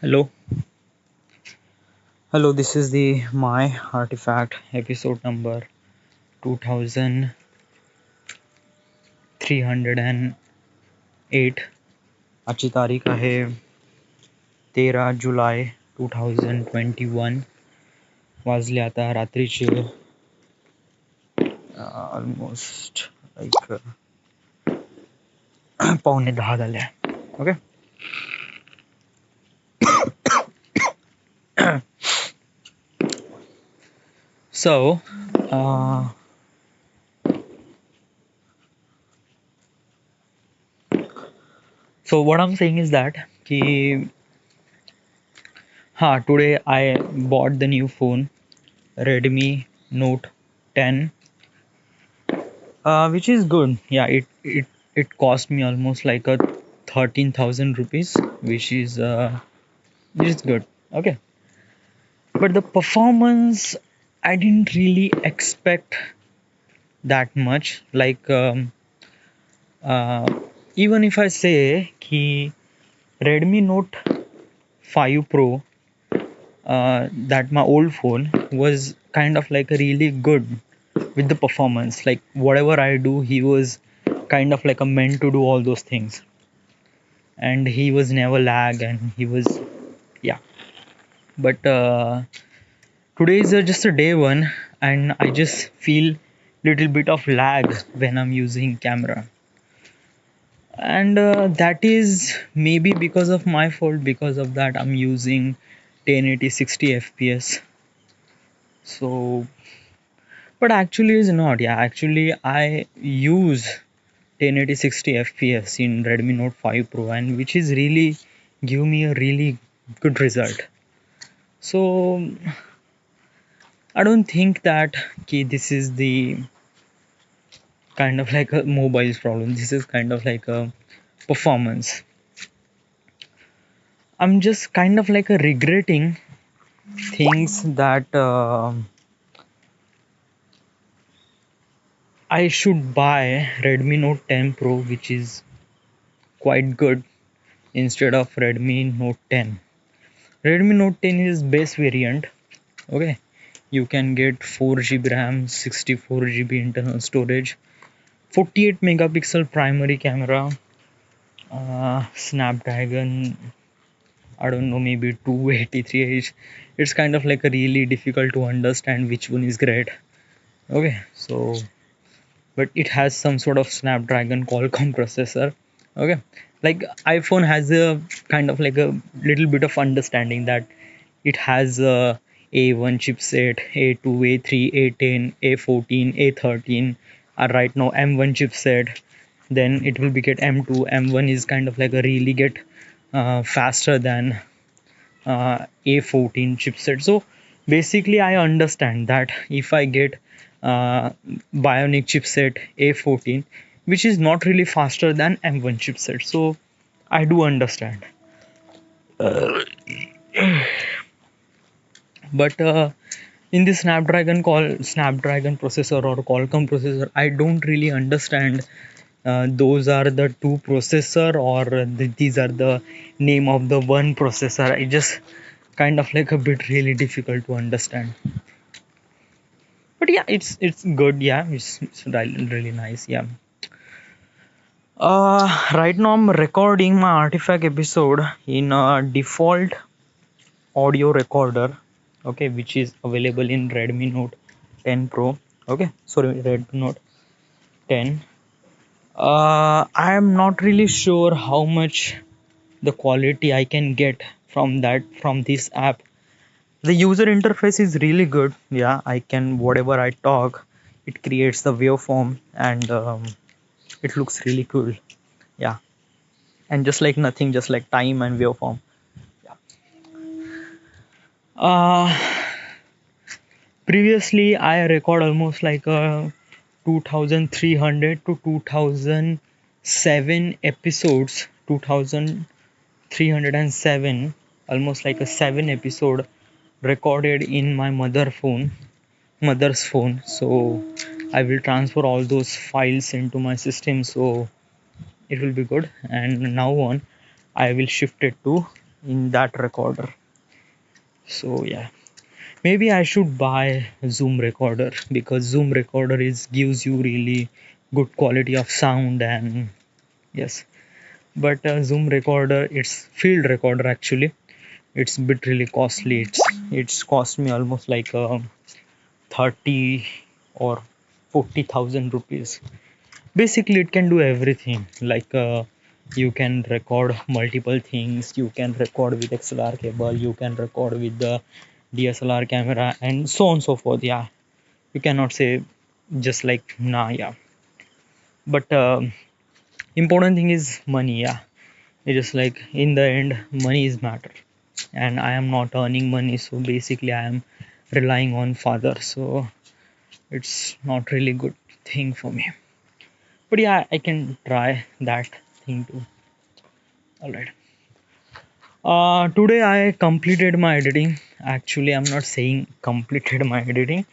Hello, this is the my artifact episode number 2308. आजची तारीख आहे 13 जुलै 2021. वाजले आता रात्रीचे ऑलमोस्ट लाईक 9:45 झाले. Okay. So what I'm saying is that today I bought the new phone, Redmi Note 10, which is good. Yeah, it cost me almost like a 13,000 rupees, which is good. Okay, but the performance, I didn't really expect that much. Like even if I say कि Redmi Note 5 Pro, that my old phone was kind of like a really good with the performance. Like whatever I do, he was kind of like a meant to do all those things, and he was never lag, and he was, yeah. But today is just a day one, and I just feel little bit of lag when I'm using camera, and that is maybe because of my fault. Because of that, I'm using 1080 60 fps. So but actually is not. Yeah, actually I use 1080 60 fps in Redmi Note 5 Pro, and which is really give me a really good result. So I don't think that this is the kind of like a mobile's problem. This is kind of like a performance. I'm just kind of like a regretting things that I should buy Redmi Note 10 Pro, which is quite good, instead of Redmi Note 10. Redmi Note 10 is base variant. Okay, you can get 4 GB RAM, 64 GB internal storage, 48 megapixel primary camera, Snapdragon, I don't know, maybe 283H. It's kind of like a really difficult to understand which one is great. Okay, so but it has some sort of Snapdragon Qualcomm processor. Okay, like iPhone has a kind of like a little bit of understanding that it has a A1 chipset, A2, A3, A10, A14, A13 are right now M1 chipset. Then it will be get M2. M1 is kind of like a really get faster than A14 chipset. So basically I understand that if I get Bionic chipset A14, which is not really faster than M1 chipset, so I do understand. But in the Snapdragon processor or Qualcomm processor, I don't really understand those are the two processor, or these are the name of the one processor. I just kind of like a bit really difficult to understand. But yeah, it's good. Yeah, it's really nice. Yeah. Right now I'm recording my artifact episode in a default audio recorder, okay, which is available in Redmi Note 10 Pro. Okay, sorry, Redmi Note 10. I am not really sure how much the quality I can get from this app. The user interface is really good. Yeah, I can, whatever I talk, it creates the waveform, and it looks really cool. Yeah, and just like nothing, just like time and waveform. Yeah. Previously I record almost like a 2300 to 2007 episodes, 2307, almost like a 7 episode recorded in my mother's phone. So I will transfer all those files into my system, so it will be good. And now on I will shift it to in that recorder. So yeah, maybe I should buy Zoom recorder, because Zoom recorder is gives you really good quality of sound. And yes, but Zoom recorder, it's field recorder actually. It's a bit really costly. It's cost me almost like 30 or 40,000 rupees. Basically, it can do everything. Like you can record multiple things. You can record with XLR cable. You can record with the DSLR camera, and so on and so forth. Yeah, you cannot say just like nah. Yeah, but important thing is money. Yeah, it's just like in the end, money is matter, and I am not earning money, so basically I am relying on father. So it's not really good thing for me. But yeah, I can try that thing too. All right. Today I completed my editing. Actually, I'm not saying completed my editing,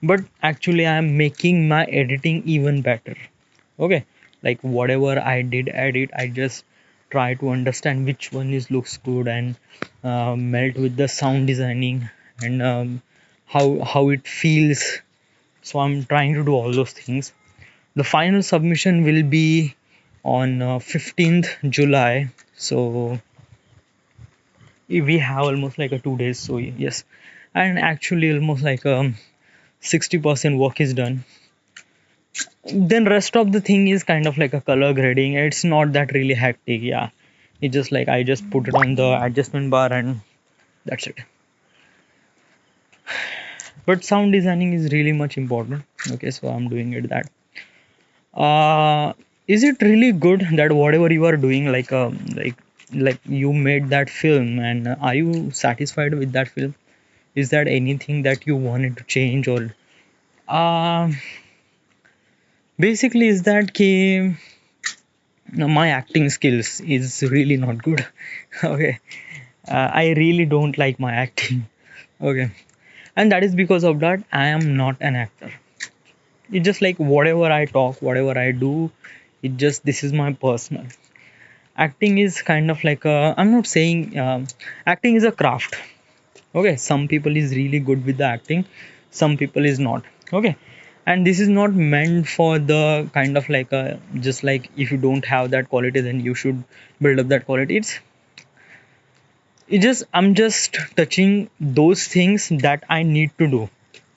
but actually I'm making my editing even better. Okay, like whatever I did edit, I just try to understand which one is looks good, and melt with the sound designing, and how it feels. So I'm trying to do all those things. The final submission will be on 15th July. So we have almost like a 2 days. So yes, and actually almost like 60% work is done. Then rest of the thing is kind of like a color grading. It's not that really hectic. Yeah, it's just like I just put it on the adjustment bar and that's it. But sound designing is really much important. Okay, so I'm doing it that. Is it really good that whatever you are doing, like you made that film, and are you satisfied with that film? Is that anything that you wanted to change? Or uh, basically is that my acting skills is really not good. Okay, I really don't like my acting. Okay, and that is because of that I am not an actor. It's just like whatever I talk, whatever I do, it just this is my personal. Acting is kind of like a, I'm not saying acting is a craft. Okay, some people is really good with the acting, some people is not. Okay, and this is not meant for the kind of like a, just like if you don't have that quality then you should build up that quality. It just, I'm just touching those things that I need to do.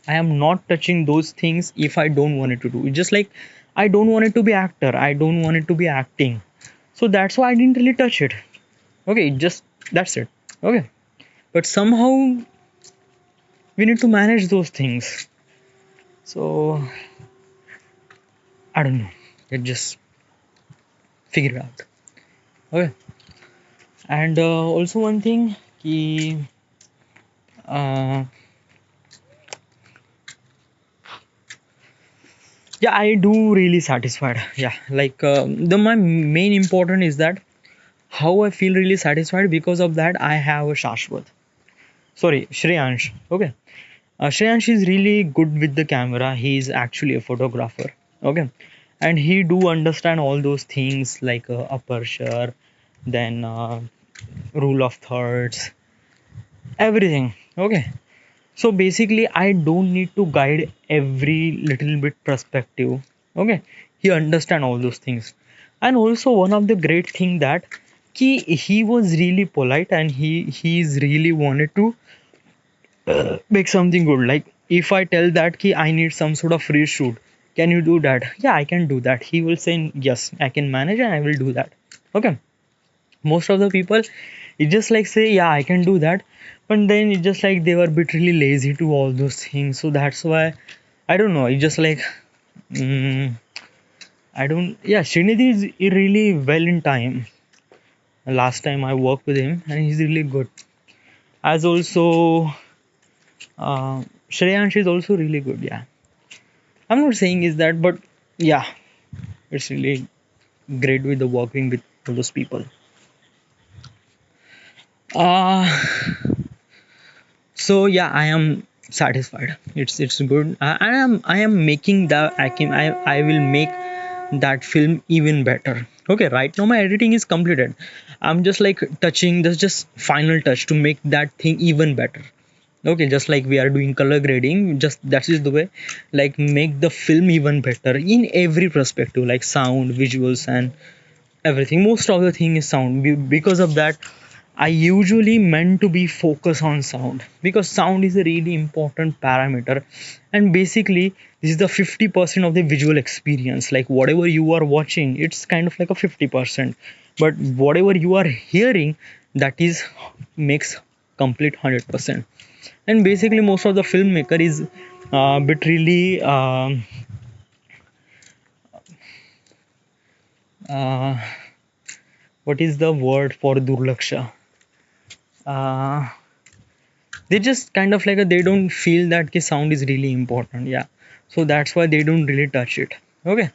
I am not touching those things if I don't want it to do. It's just like I don't want it to be actor, I don't want it to be acting, so that's why I didn't really touch it. Okay, just that's it. Okay, but somehow we need to manage those things. So I don't know, it just figure it out. Okay, and also one thing ki, uh, yeah, I do really satisfied. Yeah, like the my main important is that how I feel really satisfied. Because of that I have a Shashwat, sorry, Shreyansh. Okay, Shreyansh is really good with the camera. He is actually a photographer. Okay, and he do understand all those things like aperture, then rule of thirds, everything. Okay, so basically I don't need to guide every little bit perspective. Okay, he understand all those things. And also one of the great thing that he was really polite, and he's really wanted to make something good. Like if I tell that ki I need some sort of free shoot, can you do that? Yeah, I can do that. He will say yes, I can manage and I will do that. Okay, most of the people, it just like say yeah I can do that, but then it's just like they were a bit really lazy to all those things. So that's why I don't know, it's just like mm, I don't, yeah, Srinidhi is really well in time. Last time I worked with him and he's really good. As also Shreyansh is also really good. Yeah, I'm not saying is that, but yeah, it's really great with the working with all those people. uh so yeah, I am satisfied. It's good. I am making the I will make that film even better. Okay, right now my editing is completed. I'm just like touching this, just final touch to make that thing even better. Okay, just like we are doing color grading, just that is the way, like make the film even better in every perspective, like sound, visuals, and everything. Most of the thing is sound. Because of that, I usually meant to be focused on sound, because sound is a really important parameter. And basically this is the 50% of the visual experience. Like whatever you are watching, it's kind of like a 50%, but whatever you are hearing, that is makes complete 100%. And basically most of the filmmaker is bit really uh, what is the word for durlaksha, uh, they just kind of like they don't feel that ki sound is really important. Yeah, so that's why they don't really touch it. Okay,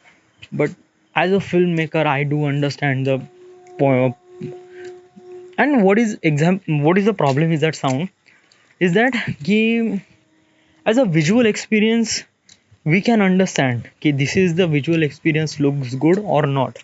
but as a filmmaker I do understand the point. And what is the problem is that sound is that game, as a visual experience, we can understand okay, this is the visual experience looks good or not.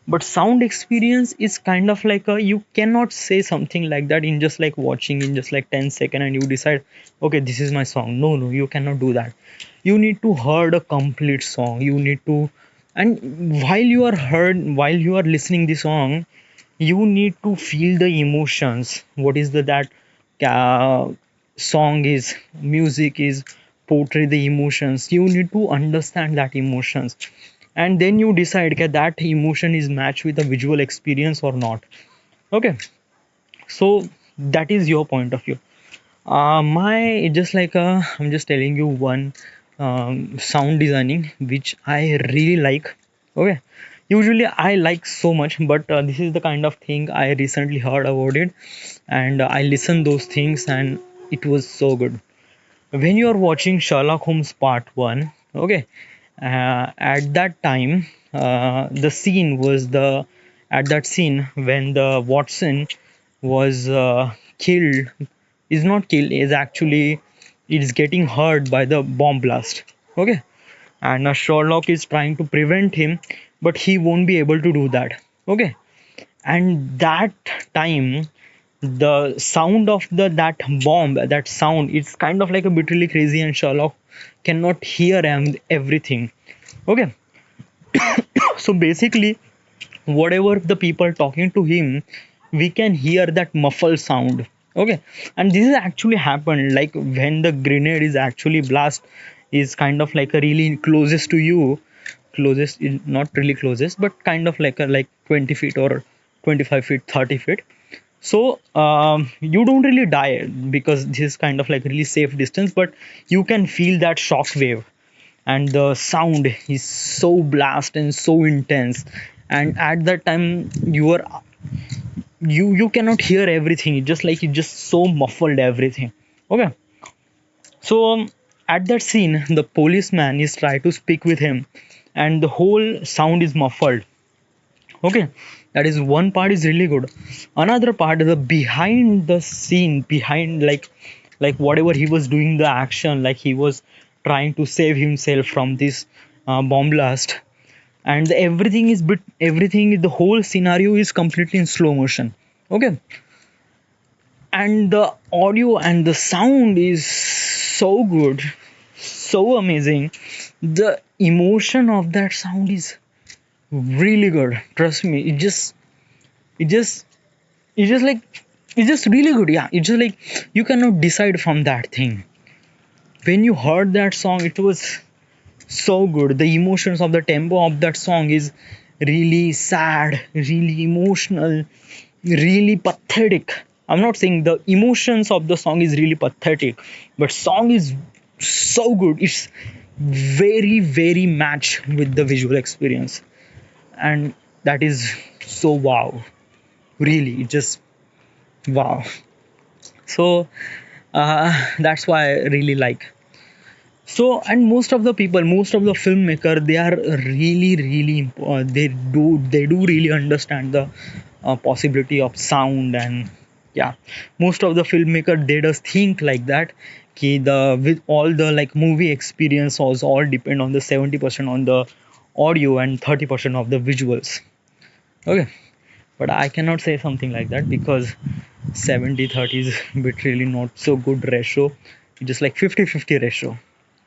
But sound experience is kind of like a, you cannot say something like that in just like watching in just like 10 seconds and you decide okay, this is my song. No, no, you cannot do that. You need to heard a complete song. You need to, and while you are listening the song, you need to feel the emotions. What is the that uh, song is, music is portray the emotions. You need to understand that emotions, and then you decide that that emotion is matched with a visual experience or not. Okay, so that is your point of view. My just like I'm just telling you one sound designing which I really like. Okay, usually I like so much, but this is the kind of thing I recently heard about it, and I listened those things, and it was so good. When you are watching Sherlock Holmes Part 1, okay, at that time, the scene was the at that scene when the Watson was killed, is not killed, is actually is getting hurt by the bomb blast. Okay, and Sherlock is trying to prevent him, but he won't be able to do that. Okay, and that time the sound of the that bomb, that sound, it's kind of like a bit really crazy, and Sherlock cannot hear everything. Okay, so basically whatever the people talking to him, we can hear that muffled sound. Okay, and this is actually happened like when the grenade is actually blast, is kind of like a really closest to you, closest not really closest, but kind of like a like 20 feet or 25 feet, 30 feet. So you don't really die because this is kind of like really safe distance, but you can feel that shock wave, and the sound is so blast and so intense. And at that time you cannot hear everything. It just like it just so muffled everything. Okay, so at that scene the policeman is trying to speak with him, and the whole sound is muffled. Okay, that is one part is really good. Another part is the behind the scene, behind like whatever he was doing the action, like he was trying to save himself from this bomb blast, and everything is bit everything, the whole scenario is completely in slow motion. Okay, and the audio and the sound is so good, so amazing. The emotion of that sound is really good, trust me. It just it's just like it's just really good. Yeah, it's just like you cannot decide from that thing. When you heard that song, it was so good. The emotions of the tempo of that song is really sad, really emotional, really pathetic. I'm not saying the emotions of the song is really pathetic, but song is so good. It's very very match with the visual experience, and that is so wow. Really, it just wow. So that's why I really like. So, and most of the people, most of the filmmaker, they are really really they do really understand the possibility of sound. And yeah, most of the filmmaker, they just think like that, ki the with all the like movie experience also all depend on the 70% on the audio and 30% of the visuals. Okay, but I cannot say something like that because 70/30 is bit really not so good ratio, just like 50/50 ratio.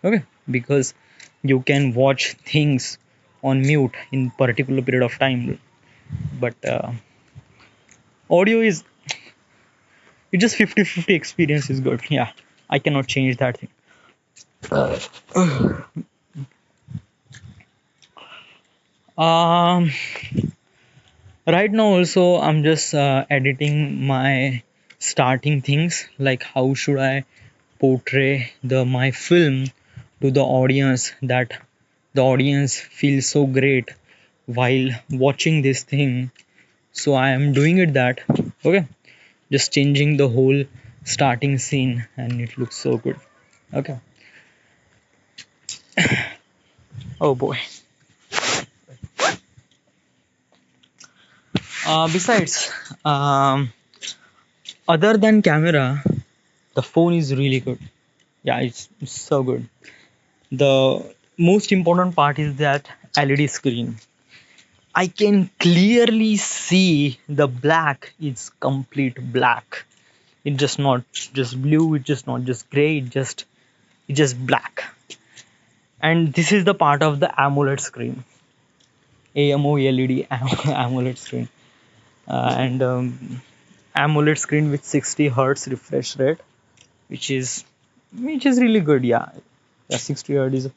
Okay, because you can watch things on mute in particular period of time, but audio is, it just 50/50 experience is good. Yeah, I cannot change that thing. um right now also I'm just editing my starting things, like how should I portray my film to the audience, that the audience feels so great while watching this thing. So I am doing it that. Okay, just changing the whole starting scene and it looks so good. Okay. Oh boy. Besides, other than camera, the phone is really good. Yeah, it's so good. The most important part is that LED screen. I can clearly see the black is complete black. It's just not just blue, it's just not just gray, it's just black. And this is the part of the AMOLED screen. AMOLED AMOLED screen. And AMOLED screen with 60 hertz refresh rate, which is really good. Yeah, yeah, 60 hertz is,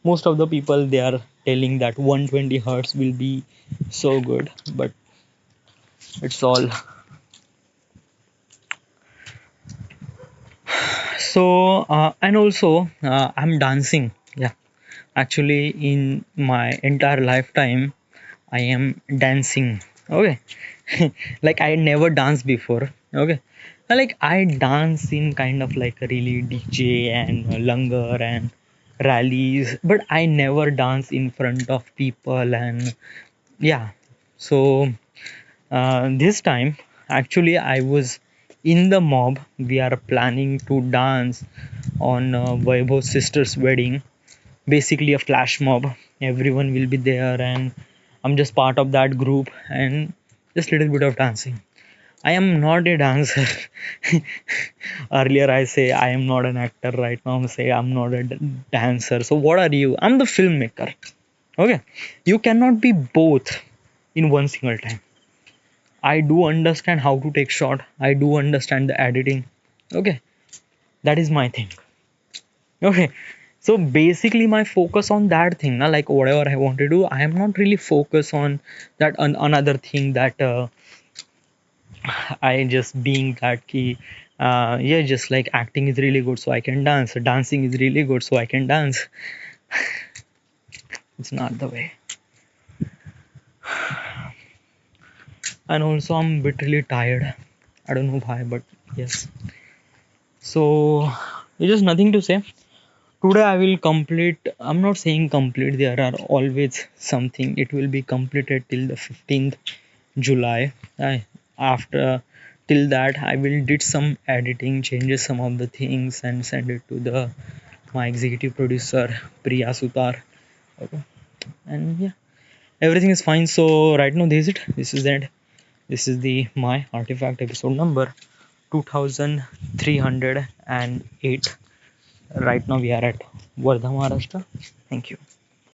most of the people they are telling that 120 hertz will be so good, but it's all. So and also I'm dancing. Yeah, actually in my entire lifetime I am dancing. Okay. Like I never danced before. Okay. Like I dance in kind of like a really DJ and langar and rallies, but I never dance in front of people. And yeah, so this time actually I was in the mob. We are planning to dance on Vaibhav's sister's wedding, basically a flash mob. Everyone will be there and I'm just part of that group and just little bit of dancing. I am not a dancer. Earlier I say I am not an actor, right now I'm say I'm not a dancer. So what are you? I'm the filmmaker. Okay, you cannot be both in one single time. I do understand how to take shot, I do understand the editing. Okay, that is my thing. Okay, so basically my focus on that thing now, like whatever I want to do, I am not really focused on that another thing that I just being that key. Yeah, just like acting is really good so I can dance, dancing is really good so I can dance. It's not the way. And also I'm a bit really tired, I don't know why, but yes. So it's just nothing to say. Today I will complete, I'm not saying complete, there are always something, it will be completed till the 15th July. After till that I will did some editing, changes some of the things and send it to the my executive producer Priya Sutar. Okay. And yeah, everything is fine. So right now this is it. This is it. This is the my artifact episode number 2308. Right now we are at Wardha, Maharashtra. Thank you.